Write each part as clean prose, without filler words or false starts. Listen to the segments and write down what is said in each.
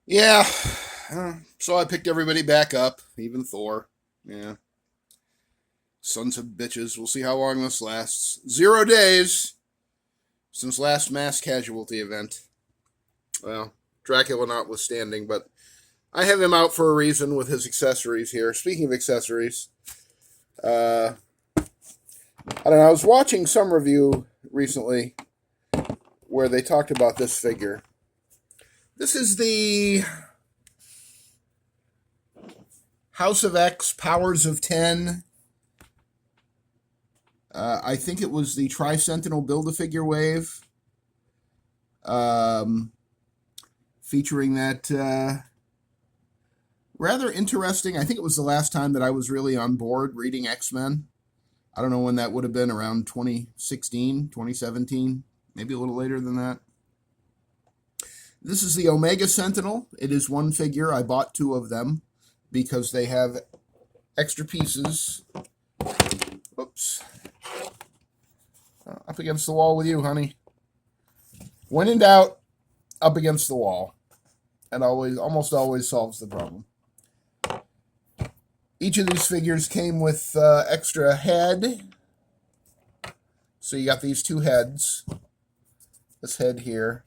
Yeah, so I picked everybody back up, even Thor. Yeah, sons of bitches. We'll see how long this lasts. 0 days since last mass casualty event. Well, Dracula notwithstanding, but I have him out for a reason with his accessories here. Speaking of accessories, uh, I don't know. I was watching some review recently where they talked about this figure. This is the House of X Powers of 10. I think it was the Tri-Sentinel Build-A-Figure wave, um, featuring that rather interesting. I think it was the last time that I was really on board reading X-Men. I don't know when that would have been, around 2016, 2017, maybe a little later than that. This is the Omega Sentinel. It is one figure. I bought two of them because they have extra pieces. Oops. Up against the wall with you, honey. When in doubt, up against the wall. And almost always solves the problem. Each of these figures came with extra head. So you got these two heads. This head here,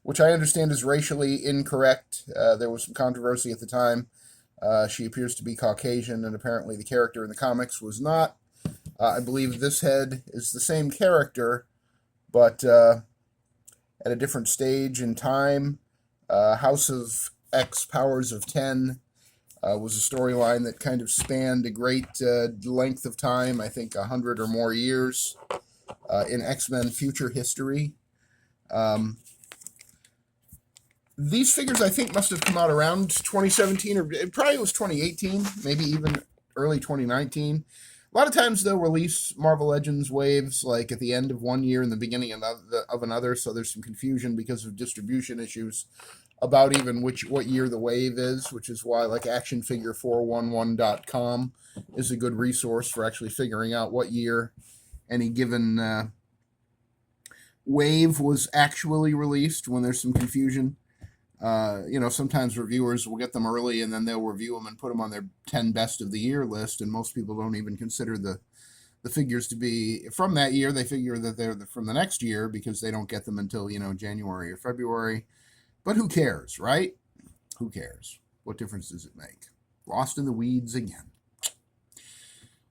which I understand is racially incorrect. There was some controversy at the time. She appears to be Caucasian, and apparently the character in the comics was not. I believe this head is the same character, but at a different stage in time. House of X Powers of 10 was a storyline that kind of spanned a great length of time, I think 100 or more years in X-Men future history. These figures, I think, must have come out around 2017, or it probably was 2018, maybe even early 2019. A lot of times they'll release Marvel Legends waves like at the end of one year and the beginning of another, so there's some confusion because of distribution issues about even what year the wave is, which is why like actionfigure411.com is a good resource for actually figuring out what year any given wave was actually released when there's some confusion. Sometimes reviewers will get them early and then they'll review them and put them on their 10 best of the year list, and most people don't even consider the figures to be from that year. They figure that they're from the next year because they don't get them until, January or February. But who cares, right? Who cares? What difference does it make? Lost in the weeds again.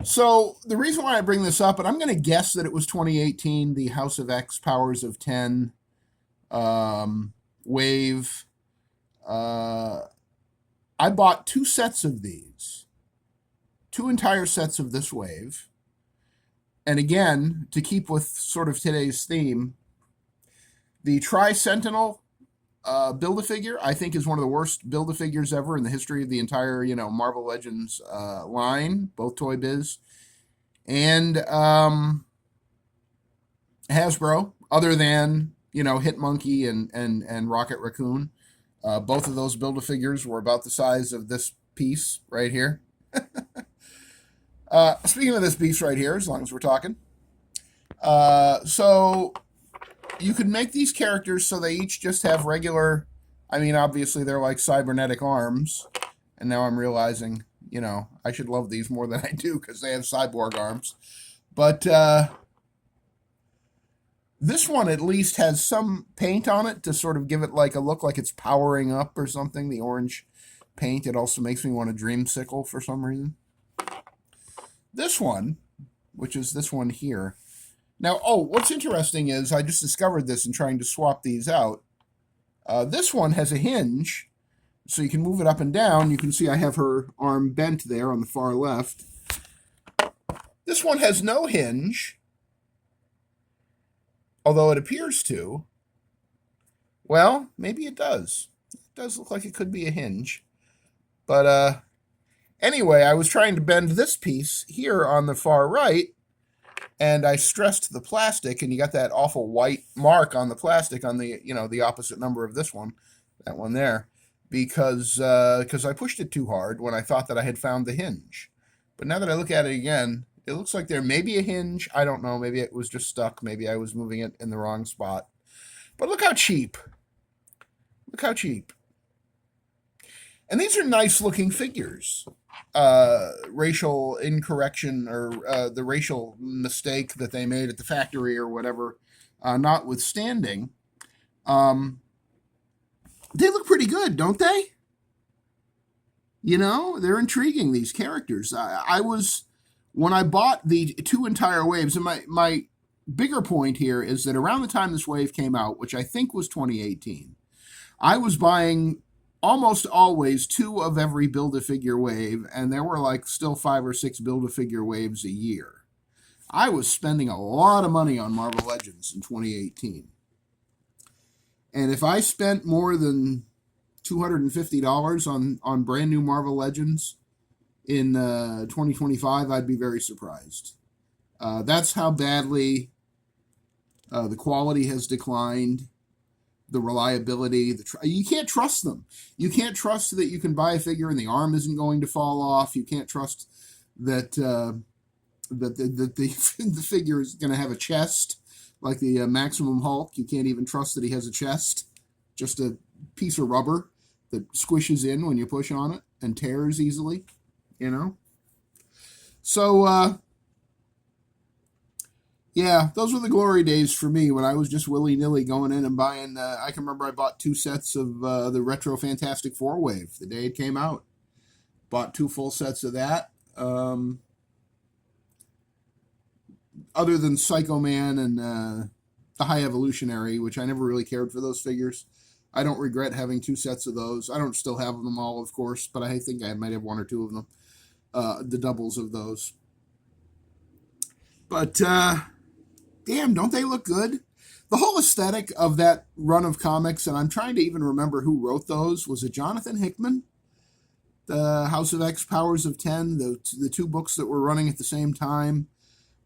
So the reason why I bring this up, and I'm going to guess that it was 2018, the House of X Powers of 10 wave. I bought two sets of these, two entire sets of this wave. And again, to keep with sort of today's theme, the Tri-Sentinel Build-A-Figure, I think, is one of the worst Build-A-Figures ever in the history of the entire, Marvel Legends line, both Toy Biz and Hasbro, other than, Hitmonkey and Rocket Raccoon. Both of those Build-A-Figures were about the size of this piece right here. Speaking of this piece right here, as long as we're talking, so you could make these characters so they each just have regular, I mean, obviously they're like cybernetic arms. And now I'm realizing, I should love these more than I do because they have cyborg arms. But this one at least has some paint on it to sort of give it like a look like it's powering up or something. The orange paint, it also makes me want a dreamsicle for some reason. This one, which is this one here. Now, what's interesting is I just discovered this in trying to swap these out. This one has a hinge, so you can move it up and down. You can see I have her arm bent there on the far left. This one has no hinge, although it appears to. Well, maybe it does. It does look like it could be a hinge. But anyway, I was trying to bend this piece here on the far right, and I stressed the plastic, and you got that awful white mark on the plastic on the, the opposite number of this one, that one there, because I pushed it too hard when I thought that I had found the hinge. But now that I look at it again, it looks like there may be a hinge. I don't know. Maybe it was just stuck. Maybe I was moving it in the wrong spot. But look how cheap. Look how cheap. And these are nice looking figures. Racial incorrection or the racial mistake that they made at the factory or whatever, notwithstanding, they look pretty good, don't they? You know, they're intriguing, these characters. I was, when I bought the 2 entire waves, and my bigger point here is that around the time this wave came out, which I think was 2018, I was buying almost always 2 of every Build-A-Figure wave, and there were like still 5 or 6 Build-A-Figure waves a year. I was spending a lot of money on Marvel Legends in 2018. And if I spent more than $250 on brand new Marvel Legends in 2025, I'd be very surprised. That's how badly the quality has declined, the reliability. You can't trust them. You can't trust that you can buy a figure and the arm isn't going to fall off. You can't trust that the figure is going to have a chest like the Maximum Hulk. You can't even trust that he has a chest. Just a piece of rubber that squishes in when you push on it and tears easily, you know? So, yeah, those were the glory days for me when I was just willy-nilly going in and buying. I can remember I bought 2 sets of the Retro Fantastic Four wave the day it came out. Bought 2 full sets of that. Other than Psycho Man and the High Evolutionary, which I never really cared for those figures. I don't regret having 2 sets of those. I don't still have them all, of course, but I think I might have 1 or 2 of them. The doubles of those. But, damn, don't they look good? The whole aesthetic of that run of comics, and I'm trying to even remember who wrote those, was it Jonathan Hickman? The House of X, Powers of 10, the 2 books that were running at the same time,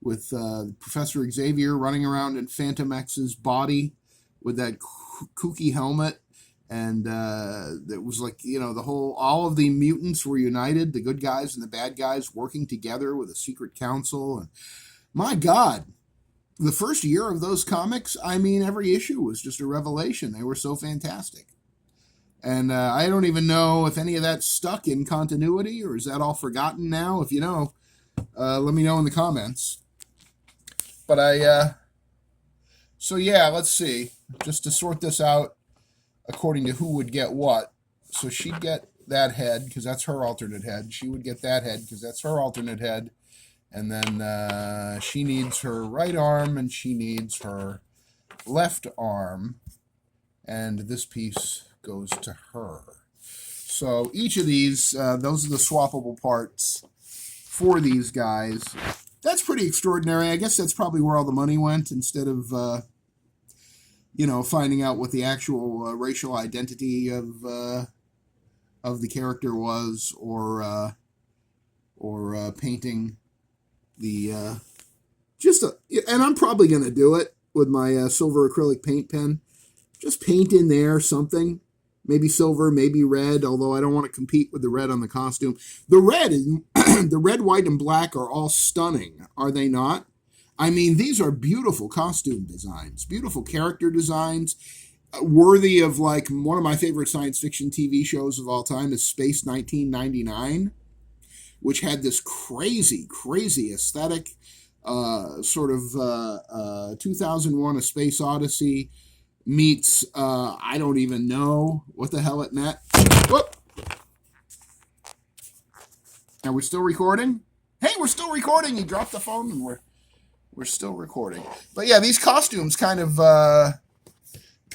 with Professor Xavier running around in Phantom X's body with that kooky helmet, and it was like, you know, all of the mutants were united, the good guys and the bad guys working together with a secret council. And my God, the first year of those comics, I mean, every issue was just a revelation. They were so fantastic. And I don't even know if any of that stuck in continuity, or is that all forgotten now? If you know, let me know in the comments. But so yeah, let's see. Just to sort this out according to who would get what. So she'd get that head because that's her alternate head. She would get that head because that's her alternate head. And then she needs her right arm and she needs her left arm. And this piece goes to her. So each of these, those are the swappable parts for these guys. That's pretty extraordinary. I guess that's probably where all the money went, instead of, you know, finding out what the actual racial identity of the character was, or painting the and I'm probably gonna do it with my silver acrylic paint pen. Just paint in there something. Maybe silver, maybe red, although I don't want to compete with the red on the costume. The red, the red, white, and black are all stunning, are they not? I mean, these are beautiful costume designs, beautiful character designs, worthy of, like, one of my favorite science fiction TV shows of all time is Space 1999, which had this crazy, crazy aesthetic, sort of 2001: A Space Odyssey, meets, I don't even know what the hell it meant. Whoop! Are we still recording? Hey, we're still recording. He dropped the phone and we're still recording. But yeah, these costumes kind of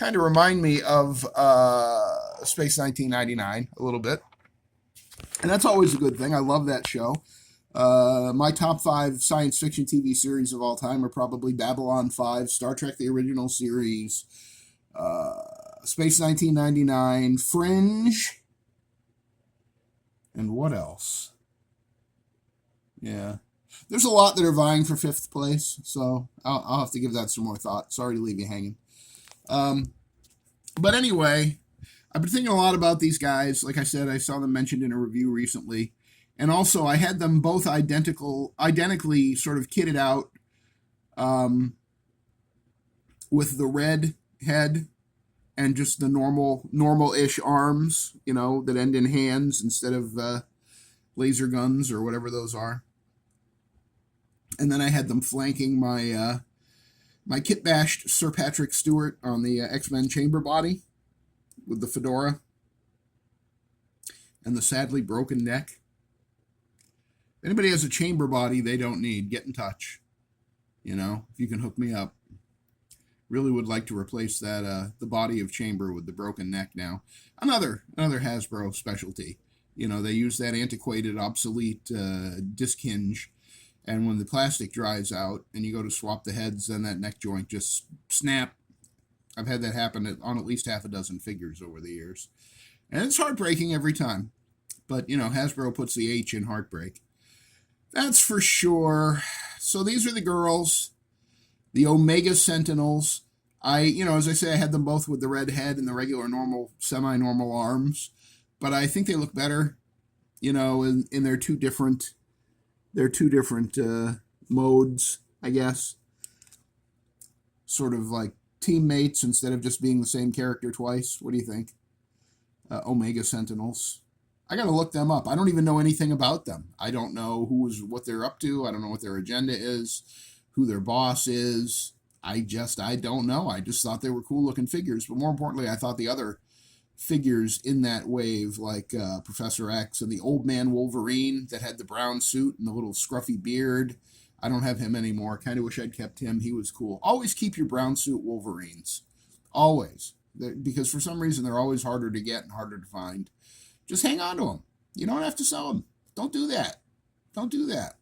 remind me of Space 1999 a little bit. And that's always a good thing. I love that show. My top 5 science fiction TV series of all time are probably Babylon 5, Star Trek the Original Series, Space 1999, Fringe, and what else? Yeah. There's a lot that are vying for 5th place, so I'll have to give that some more thought. Sorry to leave you hanging. But anyway, I've been thinking a lot about these guys. Like I said, I saw them mentioned in a review recently. And also, I had them both identically sort of kitted out with the red head and just the normal-ish arms, you know, that end in hands instead of laser guns or whatever those are. And then I had them flanking my my kit bashed Sir Patrick Stewart on the X-Men chamber body with the fedora and the sadly broken neck. If anybody has a chamber body they don't need, get in touch. You know, if you can hook me up. Really would like to replace that the body of Chamber with the broken neck now. Another Hasbro specialty. You know, they use that antiquated, obsolete disc hinge, and when the plastic dries out and you go to swap the heads, then that neck joint just snap. I've had that happen on at least half a dozen figures over the years. And it's heartbreaking every time. But, you know, Hasbro puts the H in heartbreak. That's for sure. So these are the girls. The Omega Sentinels. You know, as I say, I had them both with the red head and the regular normal, semi-normal arms. But I think they look better, you know, in their two different modes, I guess. Sort of like teammates instead of just being the same character twice. What do you think? Omega Sentinels. I got to look them up. I don't even know anything about them. I don't know what they're up to. I don't know what their agenda is, who their boss is. I don't know. I just thought they were cool looking figures. But more importantly, I thought the other figures in that wave, like Professor X and the Old Man Wolverine that had the brown suit and the little scruffy beard. I don't have him anymore. Kind of wish I'd kept him. He was cool. Always keep your brown suit Wolverines. Always. Because for some reason, they're always harder to get and harder to find. Just hang on to them. You don't have to sell them. Don't do that. Don't do that.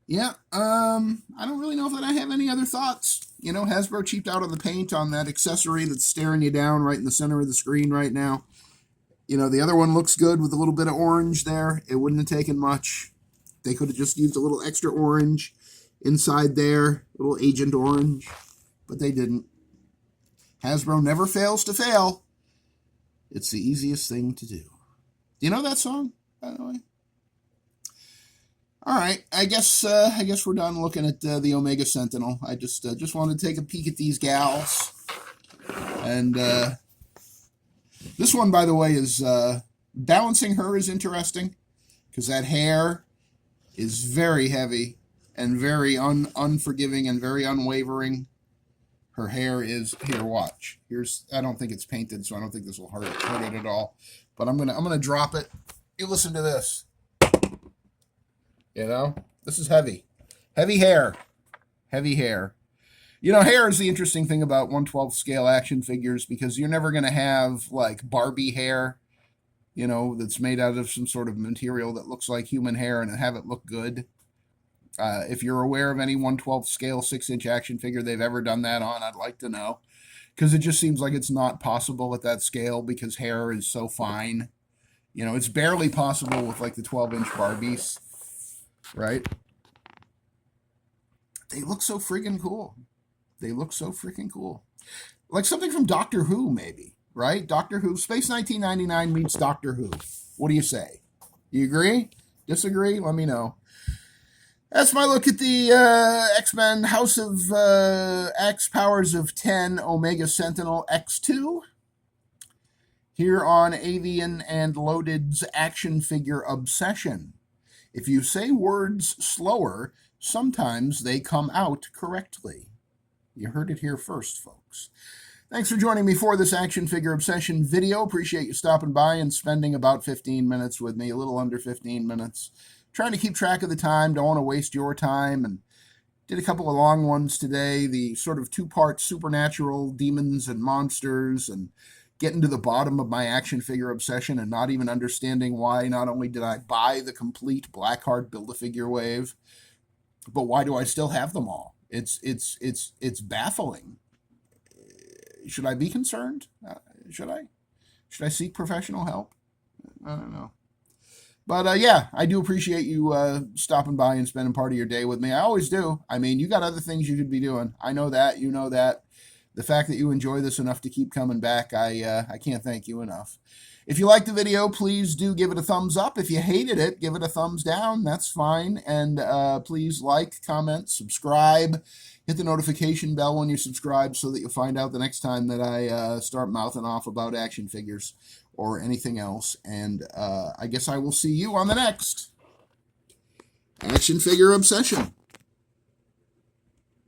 Yeah, I don't really know if I have any other thoughts. You know, Hasbro cheaped out on the paint on that accessory that's staring you down right in the center of the screen right now. You know, the other one looks good with a little bit of orange there. It wouldn't have taken much. They could have just used a little extra orange inside there, a little Agent Orange, but they didn't. Hasbro never fails to fail. It's the easiest thing to do. Do you know that song, by the way? All right, I guess we're done looking at the Omega Sentinel. I just wanted to take a peek at these gals, and this one, by the way, is balancing her is interesting because that hair is very heavy and very unforgiving and very unwavering. Her hair is here. Watch. I don't think it's painted, so I don't think this will hurt it at all. But I'm gonna drop it. You listen to this. You know, this is heavy. Heavy hair. Heavy hair. You know, hair is the interesting thing about 1/12 scale action figures because you're never going to have, like, Barbie hair, you know, that's made out of some sort of material that looks like human hair and have it look good. If you're aware of any 1/12 scale 6-inch action figure they've ever done that on, I'd like to know. Because it just seems like it's not possible at that scale because hair is so fine. You know, it's barely possible with, like, the 12-inch Barbies. Right? They look so freaking cool. They look so freaking cool. Like something from Doctor Who, maybe. Right? Doctor Who. Space 1999 meets Doctor Who. What do you say? You agree? Disagree? Let me know. That's my look at the X-Men House of X Powers of 10 Omega Sentinel X2. Here on Avian and Loaded's Action Figure Obsession. If you say words slower, sometimes they come out correctly. You heard it here first, folks. Thanks for joining me for this Action Figure Obsession video. Appreciate you stopping by and spending about 15 minutes with me, a little under 15 minutes. Trying to keep track of the time, don't want to waste your time, and did a couple of long ones today, the sort of two-part supernatural demons and monsters, and getting to the bottom of my action figure obsession and not even understanding why not only did I buy the complete Blackheart Build-A-Figure wave, but why do I still have them all? It's baffling. Should I be concerned? Should I seek professional help? I don't know. But yeah, I do appreciate you stopping by and spending part of your day with me. I always do. I mean, you got other things you could be doing. I know that. You know that. the fact that you enjoy this enough to keep coming back, I can't thank you enough. If you liked the video, please do give it a thumbs up. If you hated it, give it a thumbs down. That's fine. And please like, comment, subscribe. Hit the notification bell when you subscribe so that you'll find out the next time that I start mouthing off about action figures or anything else. And I guess I will see you on the next Action Figure Obsession.